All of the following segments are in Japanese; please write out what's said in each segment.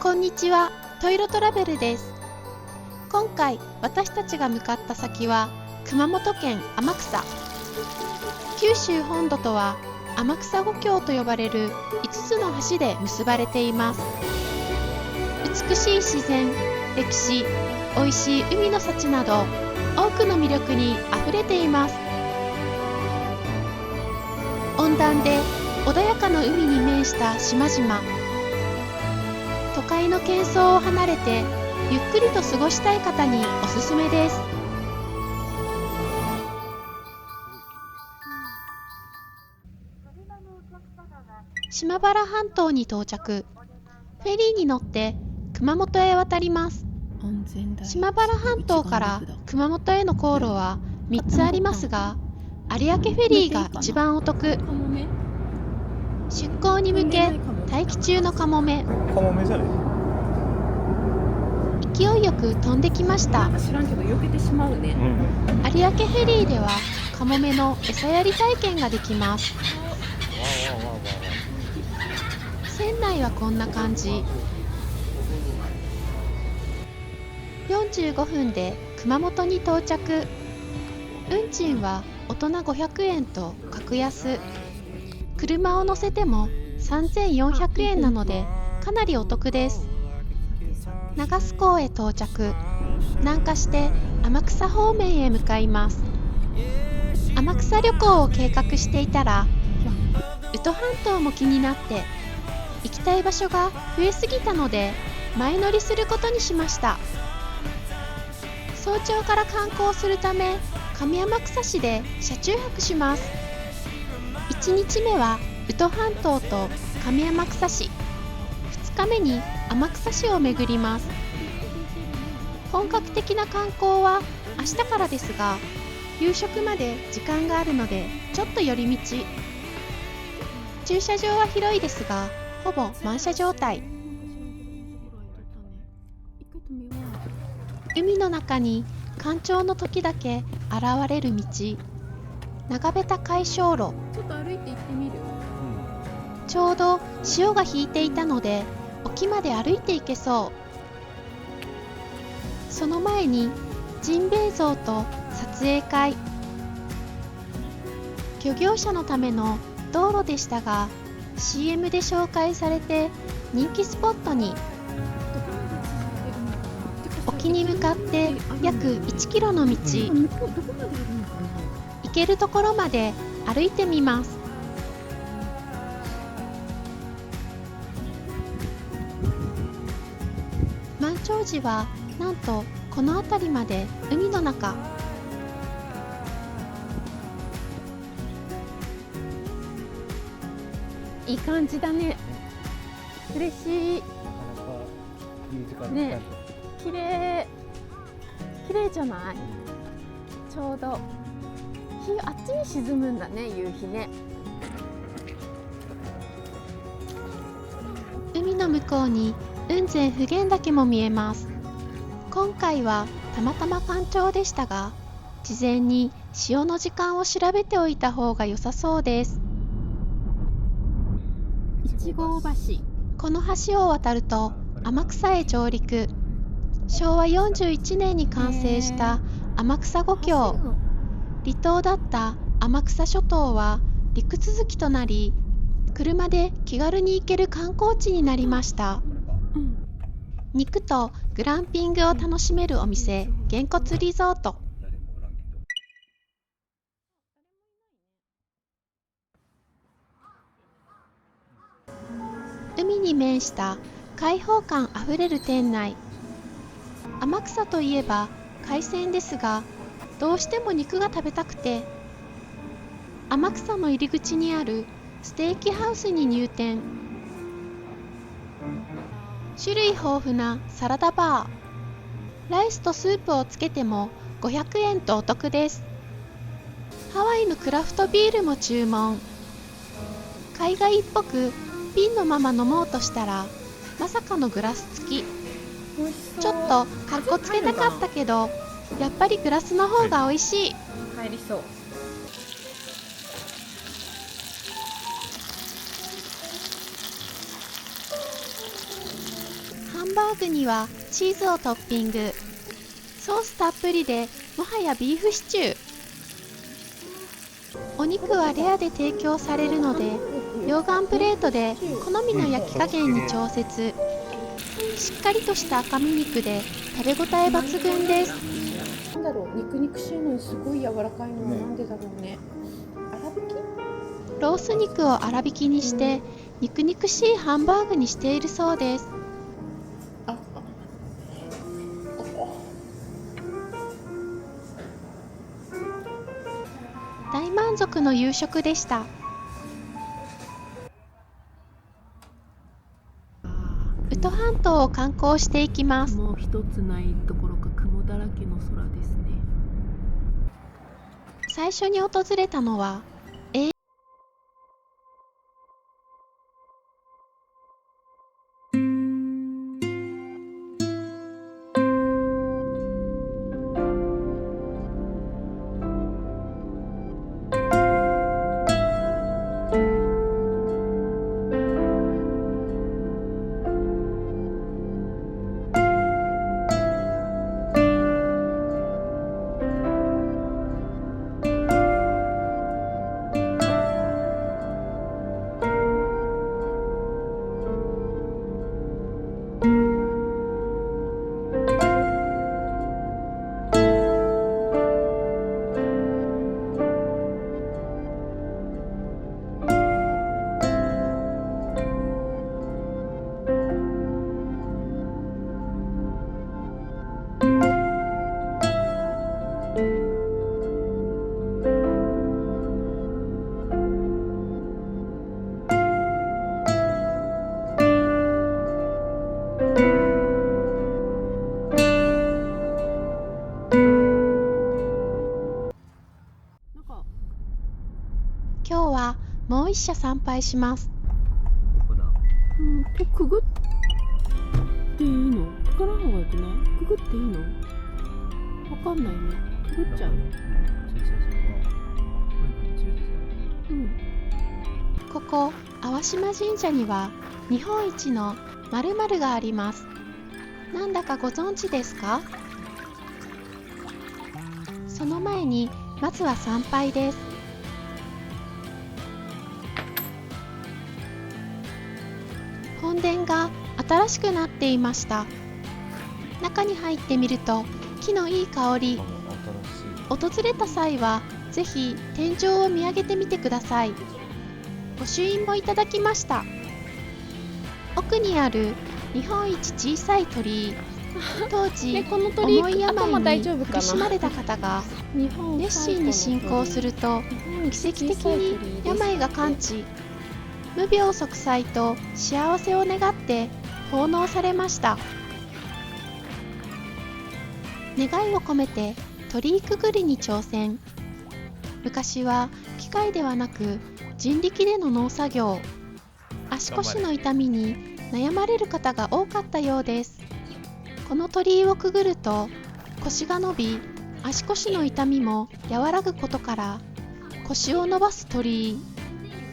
こんにちは、トイロトラベルです。今回私たちが向かった先は熊本県天草。九州本土とは天草五橋と呼ばれる5つの橋で結ばれています。美しい自然、歴史、おいしい海の幸など多くの魅力にあふれています。温暖で穏やかな海に面した島々。都会の喧騒を離れてゆっくりと過ごしたい方におすすめです。島原半島に到着。フェリーに乗って熊本へ渡ります。島原半島から熊本への航路は3つありますが、有明フェリーが一番お得。出港に向け待機中のカモメ。勢いよく飛んできました。知らんけど避けてしまうね。有明フェリーではカモメの餌やり体験ができます。船内はこんな感じ。45分で熊本に到着。運賃は大人500円と格安。車を乗せても3400円なのでかなりお得です。長須港へ到着。南下して天草方面へ向かいます。天草旅行を計画していたら宇土半島も気になって行きたい場所が増えすぎたので前乗りすることにしました。早朝から観光するため上天草市で車中泊します。1日目は宇土半島と上天草市、2日目に天草市を巡ります。本格的な観光は明日からですが、夕食まで時間があるのでちょっと寄り道。駐車場は広いですがほぼ満車状態。海の中に干潮の時だけ現れる道、長べた海礁路。ちょっと歩いて行ってみる。ちょうど潮が引いていたので沖まで歩いて行けそう。その前にジンベエ像と撮影会。漁業者のための道路でしたが CM で紹介されて人気スポットに。沖に向かって約1キロの道。行けるところまで歩いてみます。満潮時はなんとこの辺りまで海の中。いい感じだね。嬉しい。ね、綺麗じゃない？ちょうど日あっちに沈むんだね、夕日ね。海の向こうに雲仙普賢岳も見えます。今回はたまたま干潮でしたが、事前に潮の時間を調べておいた方が良さそうです。一号橋。この橋を渡ると天草へ上陸。昭和41年に完成した天草五橋。離島だった天草諸島は陸続きとなり、車で気軽に行ける観光地になりました。肉とグランピングを楽しめるお店、げんこつリゾート。海に面した開放感あふれる店内。天草といえば海鮮ですが、どうしても肉が食べたくて天草の入り口にあるステーキハウスに入店。種類豊富なサラダバー。ライスとスープをつけても500円とお得です。ハワイのクラフトビールも注文。海外っぽく瓶のまま飲もうとしたらまさかのグラス付き。ちょっとかっこつけたかったけどやっぱりグラスの方が美味しい。入りそう。はハンバーグにはチーズをトッピング。ソースたっぷりでもはやビーフシチュー。お肉はレアで提供されるので溶岩プレートで好みの焼き加減に調節。しっかりとした赤身肉で食べ応え抜群です。なんだろう、肉々しいのにすごい柔らかいのはなんでだろうね。粗挽き？ロース肉を粗挽きにして肉々しいハンバーグにしているそうです。大満足の夕食でした。宇土半島を観光していきます。もう一つないところか雲だらけの空ですね。最初に訪れたのは今日はもう一社参拝します。くぐっていいの？くぐらん方がよくない？くぐっていいの？わかんないね。くぐっちゃう。ここ淡島神社には日本一の〇〇があります。なんだかご存知ですか？その前にまずは参拝です。本殿が新しくなっていました。中に入ってみると木のいい香り。訪れた際はぜひ天井を見上げてみてください。御朱印もいただきました。奥にある日本一小さい鳥居。当時、この鳥居重い病に大丈夫かな？苦しまれた方が熱心に信仰すると奇跡的に病が完治。無病息災と幸せを願って奉納されました。願いを込めて鳥居くぐりに挑戦。昔は機械ではなく人力での農作業。足腰の痛みに悩まれる方が多かったようです。この鳥居をくぐると腰が伸び、足腰の痛みも和らぐことから腰を伸ばす鳥居、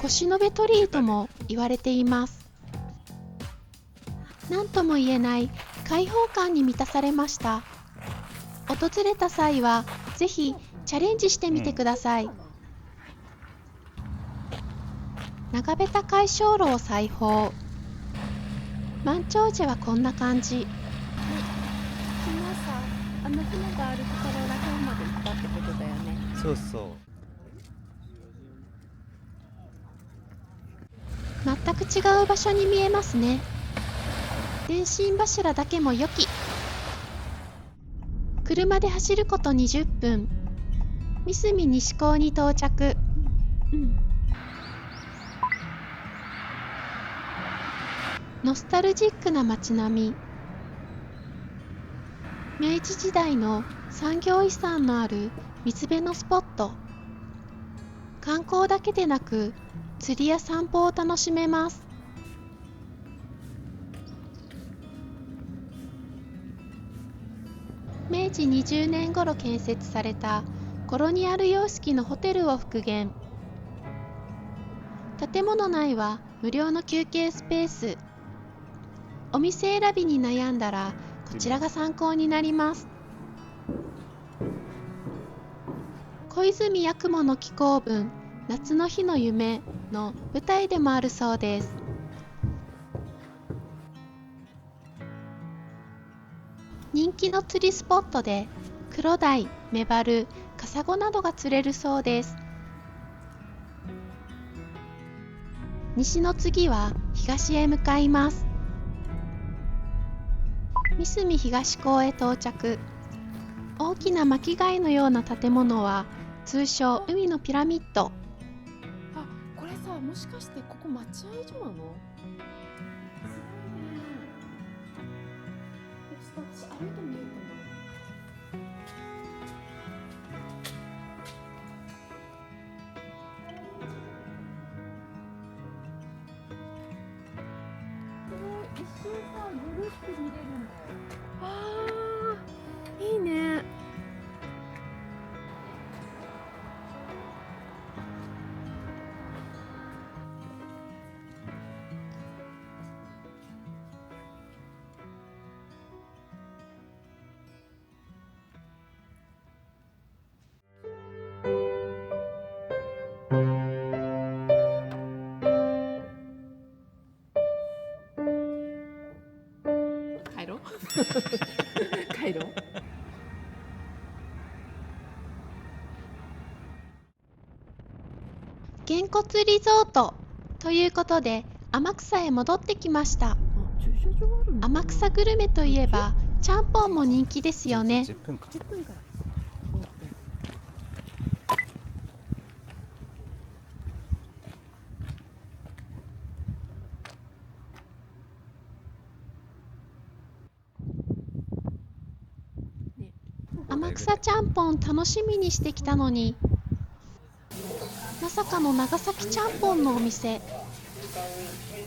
腰伸べ鳥居とも言われています。何とも言えない開放感に満たされました。訪れた際はぜひチャレンジしてみてください。長べた海鐘楼裁縫。満潮時はこんな感じ。昨日さ、あの船があるところらへんまで行ったってことだよね。そうそう。全く違う場所に見えますね。電信柱だけも良き。車で走ること20分。三角西港に到着。ノスタルジックな街並み。明治時代の産業遺産のある水辺のスポット。観光だけでなく釣りや散歩を楽しめます。明治20年頃建設されたコロニアル様式のホテルを復元。建物内は無料の休憩スペース。お店選びに悩んだらこちらが参考になります。小泉八雲の紀行文夏の日の夢の舞台でもあるそうです。人気の釣りスポットでクロダイ、メバル、カサゴなどが釣れるそうです。西の次は東へ向かいます。三角東港へ到着。大きな巻貝のような建物は通称海のピラミッド。あ、これさ、もしかしてここ待合所なの？ちょっと私歩いてみようかな。一周さ、ぐるって見れるんだよ。ああ、いいね。帰ろう帰ろう。げんこつリゾートということで天草へ戻ってきました。天草グルメといえばちゃんぽんも人気ですよね。10分か。10分から天草ちゃんぽん楽しみにしてきたのに、まさかの長崎ちゃんぽんのお店。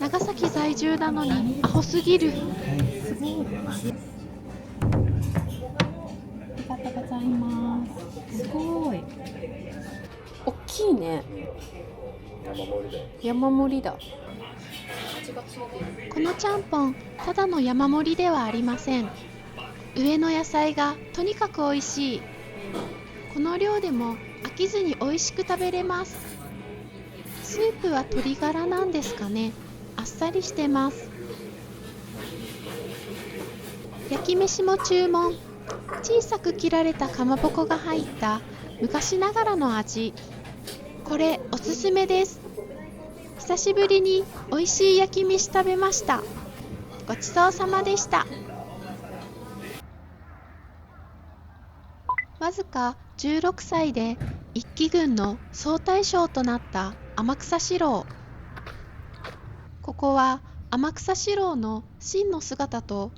長崎在住なのにアホすぎる。すごい。ありがとうございます。すごい。大きいね。山盛りだ。このちゃんぽんただの山盛りではありません。上の野菜がとにかくおいしい。この量でも飽きずにおいしく食べれます。スープは鶏ガラなんですかね。あっさりしてます。焼き飯も注文。小さく切られたかまぼこが入った昔ながらの味。これおすすめです。久しぶりにおいしい焼き飯食べました。ごちそうさまでした。わずか16歳で一揆軍の総大将となった天草四郎。ここは天草四郎の真の姿と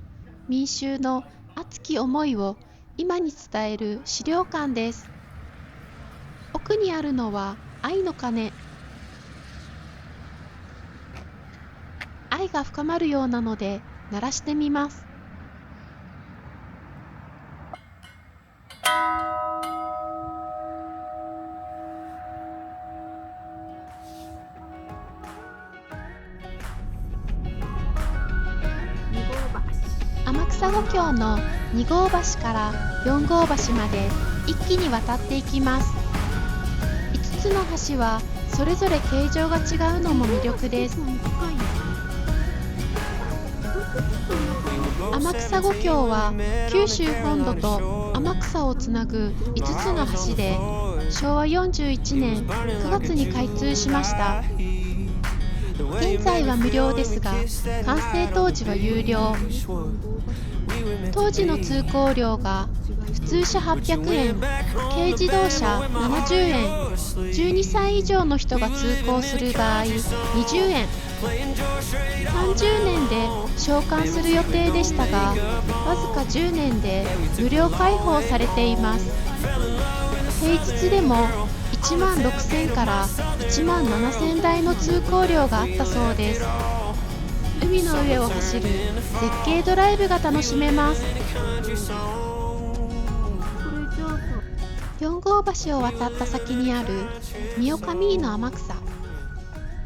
民衆の熱き思いを今に伝える資料館です。奥にあるのは愛の鐘。愛が深まるようなので鳴らしてみます。天草五橋の2号橋から4号橋まで一気に渡っていきます。5つの橋はそれぞれ形状が違うのも魅力です。天草五橋は九州本土と天草をつなぐ5つの橋で昭和41年9月に開通しました。現在は無料ですが完成当時は有料。当時の通行料が普通車800円、軽自動車70円、12歳以上の人が通行する場合20円。30年で償還する予定でしたが、わずか10年で無料開放されています。平日でも1万6000から1万7000台の通行料があったそうです。海の上を走る絶景ドライブが楽しめます。4号橋を渡った先にあるミオカミーノ天草。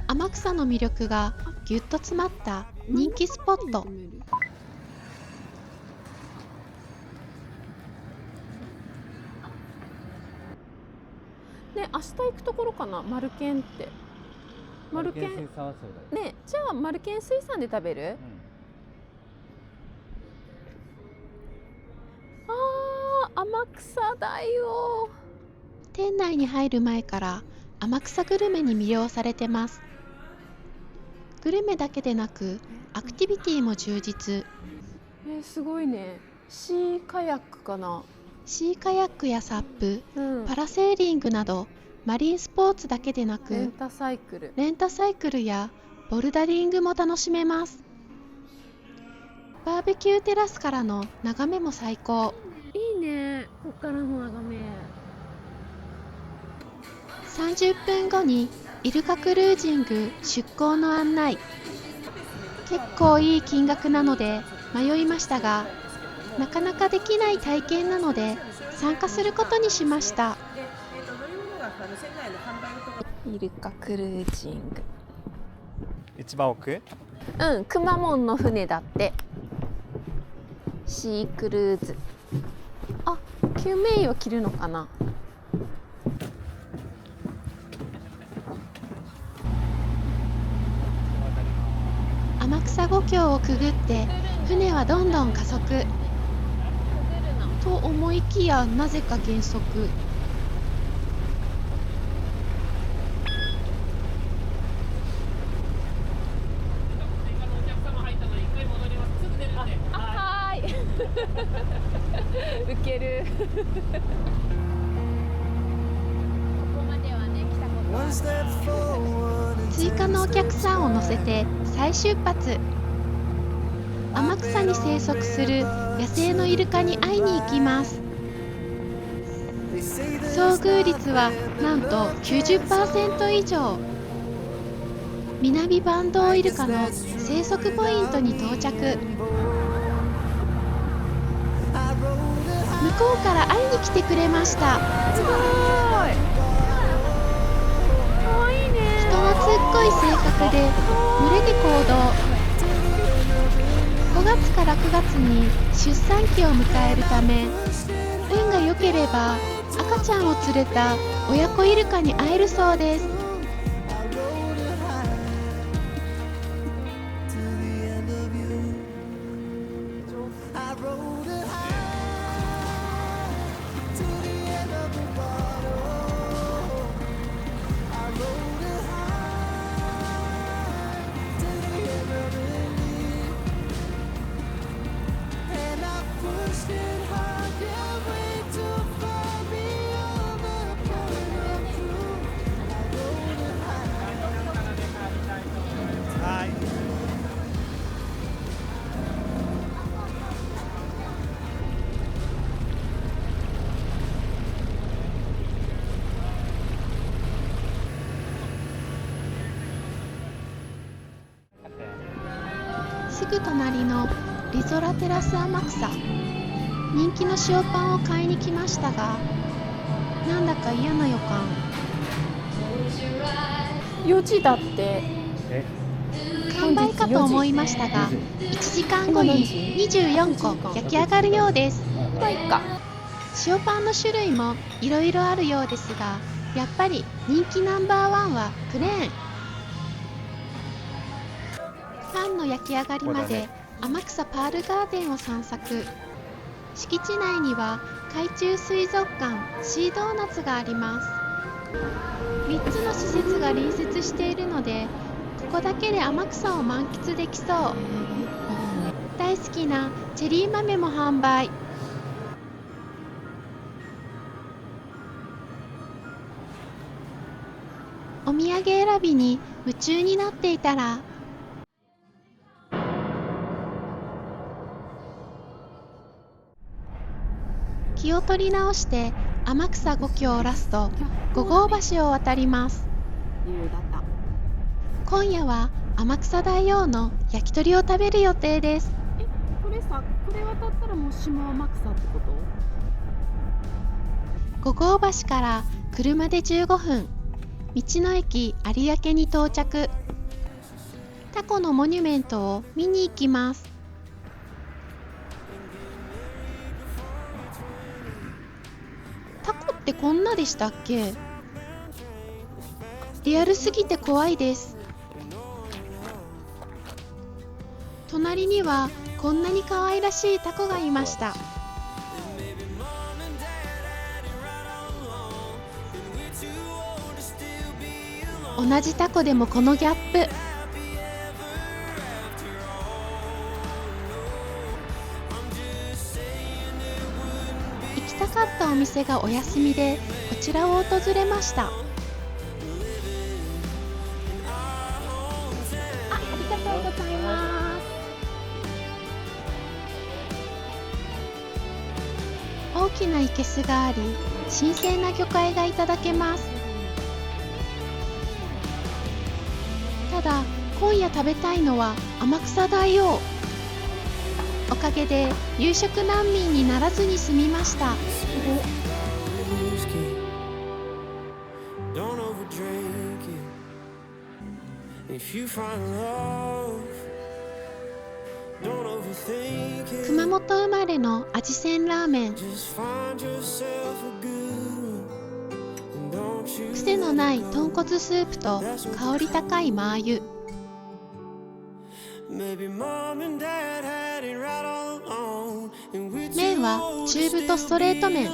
天草の魅力がぎゅっと詰まった人気スポット。ね、明日行くところかな、マルケンって。マルケンね、じゃあマルケン水産で食べる？天草だよ。店内に入る前から天草グルメに魅了されてます。グルメだけでなくアクティビティも充実。すごいね。シーカヤックかな。シーカヤックやサップ、パラセーリングなどマリンスポーツだけでなくレンタサイクルやボルダリングも楽しめます。バーベキューテラスからの眺めも最高。いいね、こっからの眺め。30分後にイルカクルージング出港の案内。結構いい金額なので迷いましたが、なかなかできない体験なので参加することにしました。イルカクルージング、一番奥？くまモンの船だって。シークルーズ。救命衣を着るのかな。天草五橋をくぐって船はどんどん加速と思いきや、なぜか減速。ウケる。追加のお客さんを乗せて再出発。天草に生息する野生のイルカに会いに行きます。遭遇率はなんと 90% 以上。南バンドウイルカの生息ポイントに到着。向こうから会いに来てくれました。すごい。かわいいね。人懐っこい性格で群れで行動。5月から9月に出産期を迎えるため、運が良ければ赤ちゃんを連れた親子イルカに会えるそうです。すぐ隣のリゾラテラス天草。人気の塩パンを買いに来ましたが、なんだか嫌な予感。4時だって。完売かと思いましたが、1時間後に24個焼き上がるようです。塩パンの種類もいろいろあるようですが、やっぱり人気ナンバーワンはプレーン。パンの焼き上がりまで天草パールガーデンを散策。敷地内には海中水族館シードーナツがあります。3つの施設が隣接しているので、ここだけで天草を満喫できそう。大好きなチェリー豆も販売。お土産選びに夢中になっていたら、気を取り直して天草五橋ラスト五号橋を渡ります。今夜は天草大王の焼き鳥を食べる予定です。これ渡ったらもう下天草ってこと？五号橋から車で15分、道の駅有明に到着。タコのモニュメントを見に行きます。タコってこんなでしたっけ？リアルすぎて怖いです。隣にはこんなに可愛らしいタコがいました。同じタコでもこのギャップ。行きたかったお店がお休みでこちらを訪れました。ありがとうございます。大きな生けすがあり、新鮮な魚介がいただけます。ただ、今夜食べたいのは天草大王。おかげで夕食難民にならずに済みました。熊本生まれの味仙ラーメン。癖のない豚骨スープと香り高いマー油。麺は中太ストレート麺。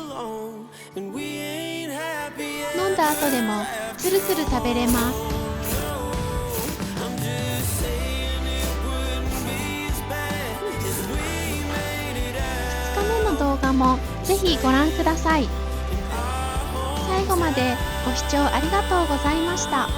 飲んだ後でもつるつる食べれます。2日目の動画もぜひご覧ください。最後までご視聴ありがとうございました。